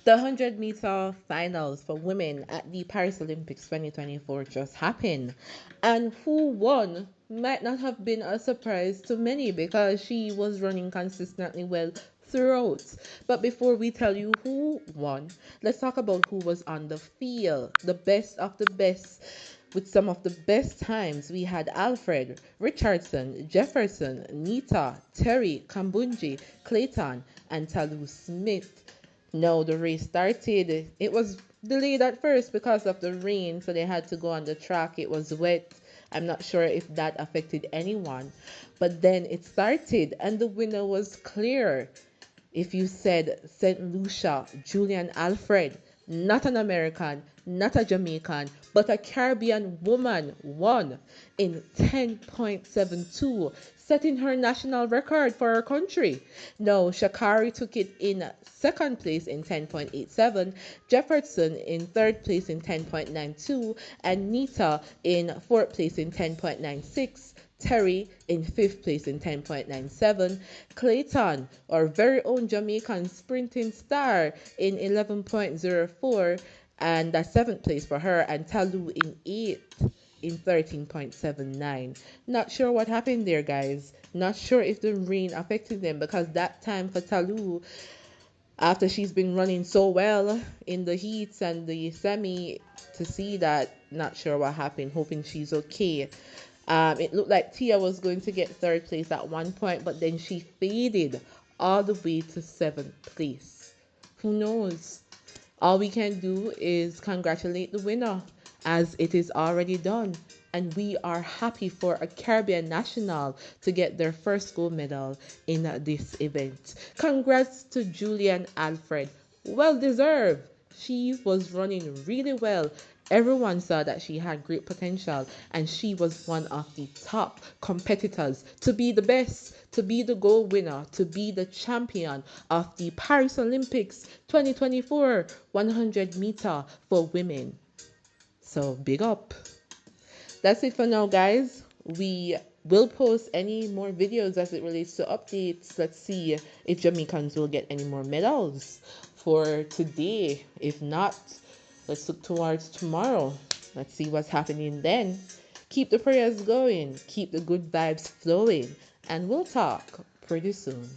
The 100-meter finals for women at the Paris Olympics 2024 just happened. And who won might not have been a surprise to many because she was running consistently well throughout. But before we tell you who won, let's talk about who was on the field. The best of the best. With some of the best times, we had Alfred, Richardson, Jefferson, Nita, Terry, Kambunji, Clayton, and Talu Smith. No, the race started. It was delayed at first because of the rain, so they had to go on the track. It was wet. I'm not sure if that affected anyone. But then it started, and the winner was clear. If you said St. Lucia, Julian Alfred, not an American, not a Jamaican, but a Caribbean woman, won in 10.72, setting her national record for her country. No, Shakari took it in second place in 10.87, Jefferson in third place in 10.92, and Nita in fourth place in 10.96. Terry in fifth place in 10.97, Clayton, our very own Jamaican sprinting star, in 11.04, and that's seventh place for her, and Talu in eighth in 13.79. Not sure what happened there, guys. Not sure if the rain affected them because that time for Talu, after she's been running so well in the heats and the semi, to see that, not sure what happened, hoping she's okay. It looked like Tia was going to get third place at one point, but then she faded all the way to seventh place. Who knows? All we can do is congratulate the winner as it is already done. And we are happy for a Caribbean national to get their first gold medal in this event. Congrats to Julian Alfred. Well deserved. She was running really well. Everyone saw that she had great potential, and she was one of the top competitors to be the best, to be the gold winner, to be the champion of the Paris Olympics 2024 100-meter for women. So big up. That's it for now, guys. We will post any more videos as it relates to updates. Let's see if Jamaicans will get any more medals for today. If not, let's look towards tomorrow. Let's see what's happening then. Keep the prayers going, keep the good vibes flowing, and we'll talk pretty soon.